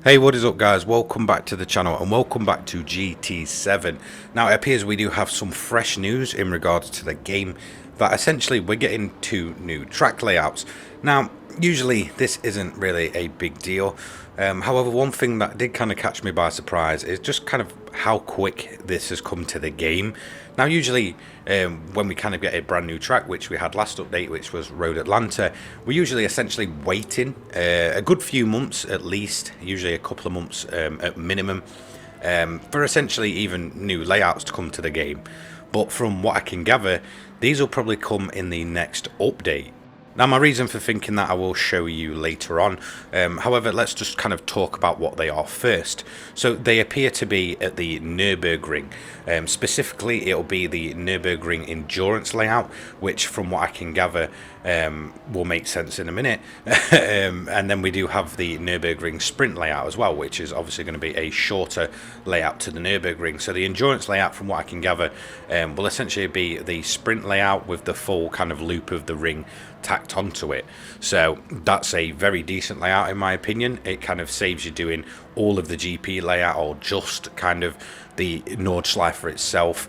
Hey, what is up guys? Welcome back to the channel and welcome back to GT7. Now it appears we do have some fresh news in regards to the game, that essentially we're getting two new track layouts. Now usually this isn't really a big deal, however one thing that did kind of catch me by surprise is just kind of how quick this has come to the game. Now usually when we kind of get a brand new track, which we had last update, which was Road Atlanta, we're usually essentially waiting a good few months at least, usually a couple of months at minimum, for essentially even new layouts to come to the game. But from what I can gather, these will probably come in the next update. Now my reason for thinking that I will show you later on, however let's just kind of talk about what they are first. So they appear to be at the Nurburgring, specifically it'll be the Nurburgring endurance layout, which from what I can gather will make sense in a minute. And then we do have the Nurburgring sprint layout as well, which is obviously going to be a shorter layout to the Nurburgring. So the endurance layout, from what I can gather, will essentially be the sprint layout with the full kind of loop of the ring tacked onto it. So that's a very decent layout in my opinion. It kind of saves you doing all of the GP layout or just kind of the Nordschleifer itself,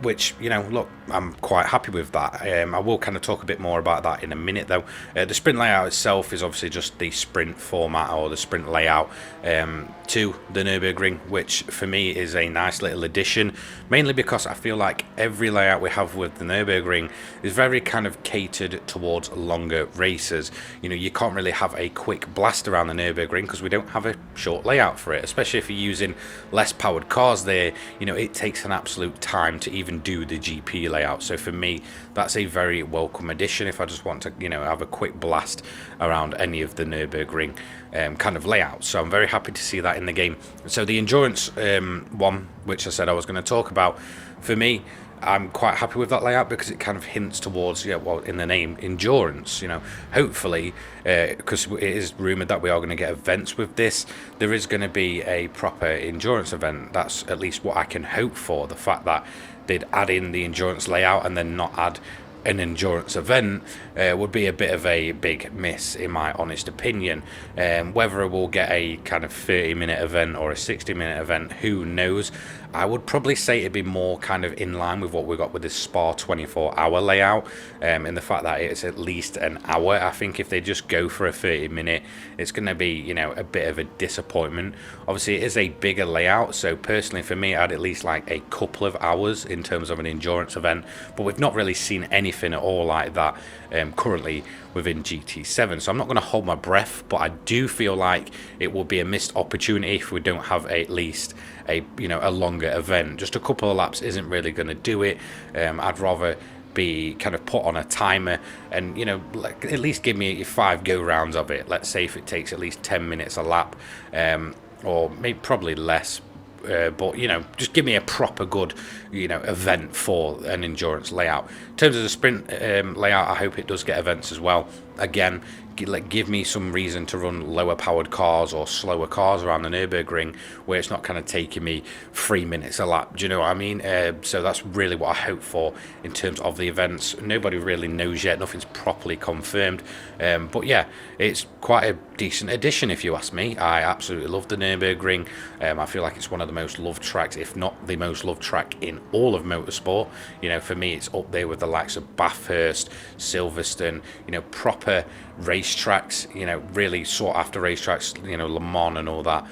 which, you know, look, I'm quite happy with that. I will kind of talk a bit more about that in a minute though. The sprint layout itself is obviously just the sprint format or the sprint layout to the Nürburgring, which for me is a nice little addition, mainly because I feel like every layout we have with the Nürburgring is very kind of catered towards longer races. You know, you can't really have a quick blast around the Nürburgring because we don't have a short layout for it, especially if you're using less powered cars there. You know, it takes an absolute time to even do the GP layout. So for me, that's a very welcome addition if I just want to, you know, have a quick blast around any of the Nürburgring kind of layouts. So I'm very happy to see that in the game. So the endurance one, which I said I was going to talk about, for me, I'm quite happy with that layout because it kind of hints towards, yeah, well, in the name, endurance. You know, hopefully, because it is rumoured that we are going to get events with this, there is going to be a proper endurance event. That's at least what I can hope for. The fact that they'd add in the endurance layout and then not add an endurance event would be a bit of a big miss in my honest opinion. Whether we'll get a kind of 30-minute event or a 60-minute event, who knows. I would probably say it'd be more kind of in line with what we got with this Spa 24-hour layout, in the fact that it's at least an hour. I think if they just go for a 30-minute, it's going to be, you know, a bit of a disappointment. Obviously it is a bigger layout, so personally for me I'd at least like a couple of hours in terms of an endurance event, but we've not really seen anything at all like that currently within GT7, so I'm not going to hold my breath, but I do feel like it will be a missed opportunity if we don't have at least a, you know, a longer event. Just a couple of laps isn't really going to do it. I'd rather be kind of put on a timer and, you know, like at least give me 5 go rounds of it. Let's say if it takes at least 10 minutes a lap, or maybe probably less, but, you know, just give me a proper good, you know, event for an endurance layout. In terms of the sprint layout, I hope it does get events as well. Again, give me some reason to run lower powered cars or slower cars around the Nürburgring where it's not kind of taking me 3 minutes a lap. Do you know what I mean? So that's really what I hope for in terms of the events. Nobody really knows yet. Nothing's properly confirmed. But yeah, it's quite a decent addition if you ask me. I absolutely love the Nürburgring. I feel like it's one of the most loved tracks, if not the most loved track in all of motorsport. You know, for me, it's up there with the likes of Bathurst, Silverstone, you know, proper racetracks, you know, really sought after racetracks, you know, Le Mans and all that.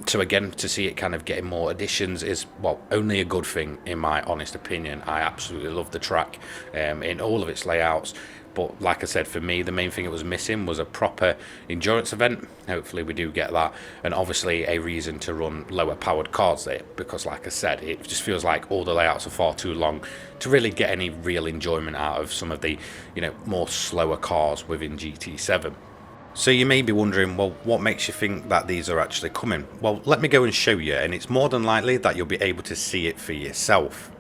So again, to see it kind of getting more additions is, well, only a good thing in my honest opinion. I absolutely love the track in all of its layouts. But like I said, for me, the main thing it was missing was a proper endurance event. Hopefully we do get that. And obviously a reason to run lower powered cars there. Because like I said, it just feels like all the layouts are far too long to really get any real enjoyment out of some of the, you know, more slower cars within GT7. So you may be wondering, well, what makes you think that these are actually coming? Well, let me go and show you. And it's more than likely that you'll be able to see it for yourself.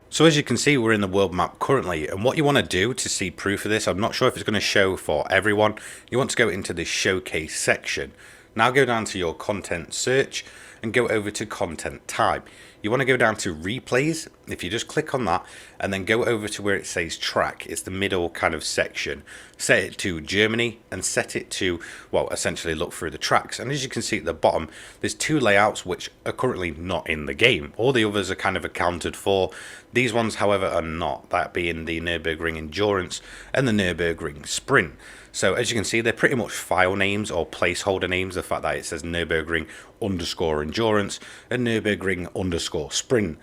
So as you can see, we're in the world map currently, and what you want to do to see proof of this, I'm not sure if it's going to show for everyone, you want to go into the showcase section. Now go down to your content search and go over to content type. You want to go down to replays. If you just click on that and then go over to where it says track, it's the middle kind of section. Set it to Germany and set it to, well, essentially look through the tracks. And as you can see at the bottom, there's two layouts which are currently not in the game. All the others are kind of accounted for. These ones, however, are not, that being the Nurburgring Endurance and the Nurburgring Sprint. So as you can see, they're pretty much file names or placeholder names. The fact that it says Nurburgring _ Endurance and Nurburgring _ Sprint.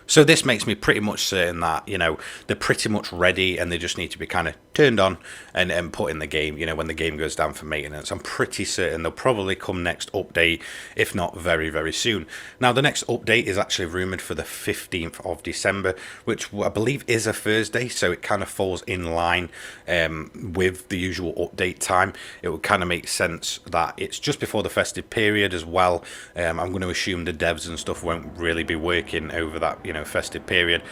So this makes me pretty much certain that, you know, they're pretty much ready and they just need to be kind of turned on and put in the game, you know, when the game goes down for maintenance. I'm pretty certain they'll probably come next update, if not very, very soon. Now, the next update is actually rumoured for the 15th of December, which I believe is a Thursday, so it kind of falls in line with the usual update time. It would kind of make sense that it's just before the festive period as well. I'm going to assume the devs and stuff won't really be working over that, you know, festive period.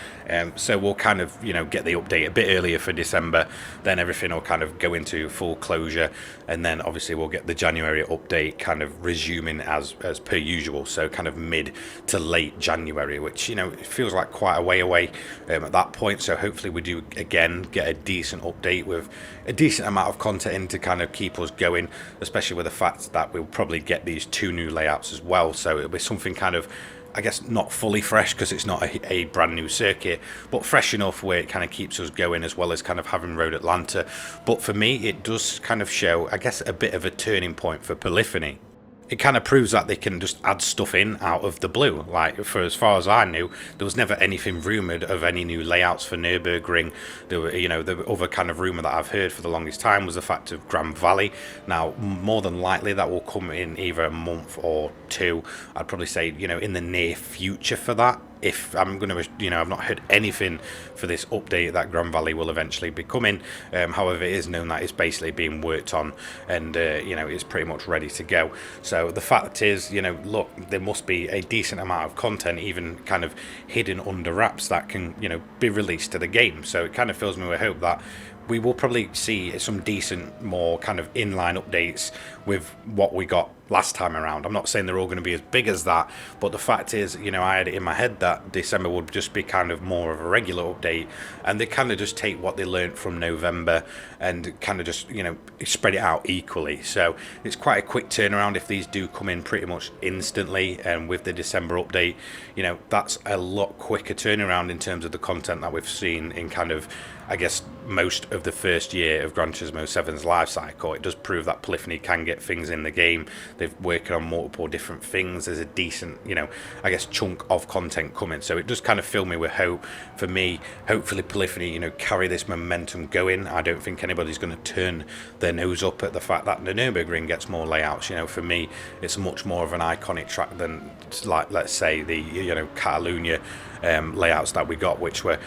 So we'll kind of, you know, get the update a bit earlier for December. Then everything will kind of go into full closure, and then obviously we'll get the January update kind of resuming as per usual, so kind of mid to late January, which, you know, it feels like quite a way away at that point. So hopefully we do again get a decent update with a decent amount of content in to kind of keep us going, especially with the fact that we'll probably get these two new layouts as well. So it'll be something kind of, I guess, not fully fresh because it's not a brand new circuit, but fresh enough where it kind of keeps us going, as well as kind of having Road Atlanta. But for me, it does kind of show, I guess, a bit of a turning point for Polyphony. It kind of proves that they can just add stuff in out of the blue. Like, for as far as I knew, there was never anything rumoured of any new layouts for Nurburgring. There were, you know, the other kind of rumour that I've heard for the longest time was the fact of Grand Valley. Now, more than likely that will come in either a month or two. I'd probably say, you know, in the near future for that. If I'm going to, you know, I've not heard anything for this update that Grand Valley will eventually be coming. However, it is known that it's basically being worked on and, you know, it's pretty much ready to go. So the fact is, you know, look, there must be a decent amount of content, even kind of hidden under wraps, that can, you know, be released to the game. So it kind of fills me with hope that we will probably see some decent, more kind of inline updates with what we got last time around. I'm not saying they're all going to be as big as that, but the fact is, you know, I had it in my head that December would just be kind of more of a regular update, and they kind of just take what they learned from November and kind of just, you know, spread it out equally. So it's quite a quick turnaround if these do come in pretty much instantly, and with the December update, you know, that's a lot quicker turnaround in terms of the content that we've seen in kind of, I guess, most of the first year of Gran Turismo 7's life cycle. It does prove that Polyphony can get things in the game. They've working on multiple different things. There's a decent, you know, I guess, chunk of content coming. So it does kind of fill me with hope. For me, hopefully Polyphony, you know, carry this momentum going. I don't think anybody's going to turn their nose up at the fact that the Nurburgring gets more layouts. You know, for me, it's much more of an iconic track than, like, let's say the, you know, Catalunya layouts that we got, which were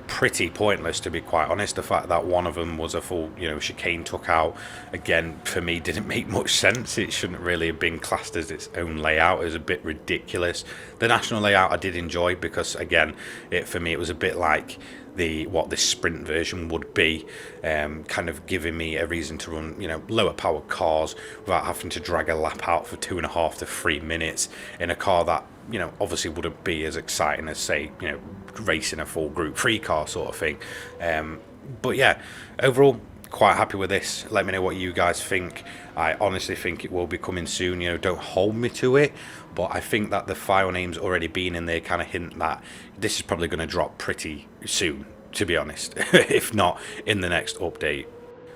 pretty pointless, to be quite honest. The fact that one of them was a full, you know, chicane took out, again, for me, didn't make much sense. It shouldn't really have been classed as its own layout. It was a bit ridiculous. The national layout I did enjoy because, again, for me, it was a bit like what this sprint version would be, kind of giving me a reason to run, you know, lower powered cars without having to drag a lap out for 2.5 to 3 minutes in a car that, you know, obviously wouldn't be as exciting as, say, you know, racing a full Group 3 car sort of thing. But yeah, overall, quite happy with this. Let me know what you guys think. I honestly think it will be coming soon. You know, don't hold me to it, but I think that the file name's already been in there, kind of hint that this is probably going to drop pretty soon, to be honest, if not in the next update.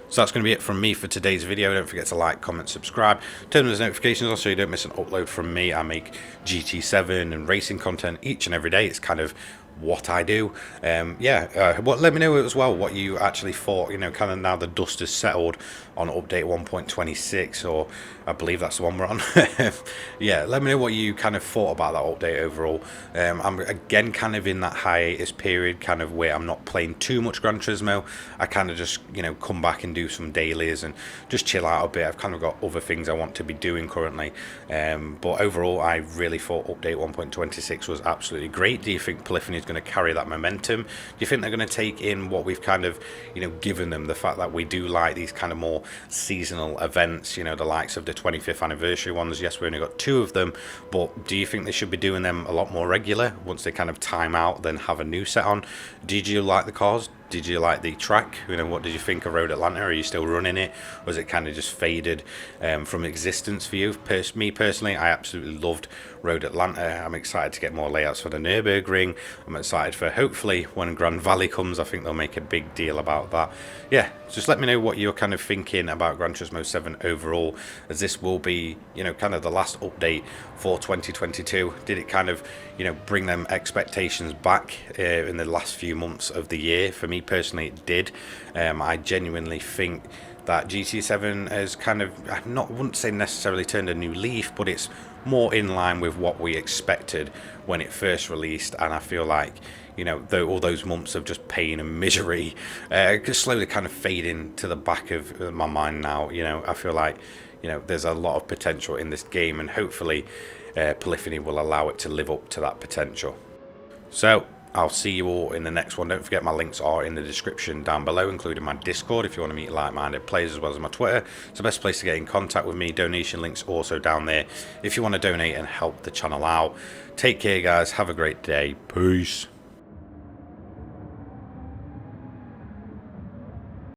So that's going to be it from me for today's video. Don't forget to like, comment, subscribe, turn on those notifications on so you don't miss an upload from me. I make GT7 and racing content each and every day. It's kind of what I do. Let me know as well what you actually thought, you know, kind of now the dust has settled on update 1.26, or I believe that's the one we're on. Yeah, let me know what you kind of thought about that update overall. I'm again kind of in that hiatus period, kind of where I'm not playing too much Gran Turismo. I kind of just, you know, come back and do some dailies and just chill out a bit. I've kind of got other things I want to be doing currently, but overall I really thought update 1.26 was absolutely great. Do you think Polyphony is going to carry that momentum? Do you think they're going to take in what we've kind of, you know, given them, the fact that we do like these kind of more seasonal events, you know, the likes of the 25th anniversary ones. Yes, we only got 2 of them, but do you think they should be doing them a lot more regular once they kind of time out, then have a new set on? Did you like the cars? Did you like the track? You know, what did you think of Road Atlanta? Are you still running it? Was it kind of just faded from existence for you? Me personally, I absolutely loved Road Atlanta. I'm excited to get more layouts for the Nurburgring. I'm excited for, hopefully, when Grand Valley comes, I think they'll make a big deal about that. Yeah, just let me know what you're kind of thinking about Gran Turismo 7 overall, as this will be, you know, kind of the last update for 2022. Did it kind of, you know, bring them expectations back in the last few months of the year? For me personally, it did. I genuinely think that GT7 has kind of, wouldn't say necessarily turned a new leaf, but it's more in line with what we expected when it first released. And I feel like, you know, though all those months of just pain and misery just slowly kind of fading to the back of my mind now. You know, I feel like, you know, there's a lot of potential in this game, and hopefully Polyphony will allow it to live up to that potential. So I'll see you all in the next one. Don't forget, my links are in the description down below, including my Discord if you want to meet like-minded players, as well as my Twitter. It's the best place to get in contact with me. Donation links also down there if you want to donate and help the channel out. Take care, guys. Have a great day. Peace.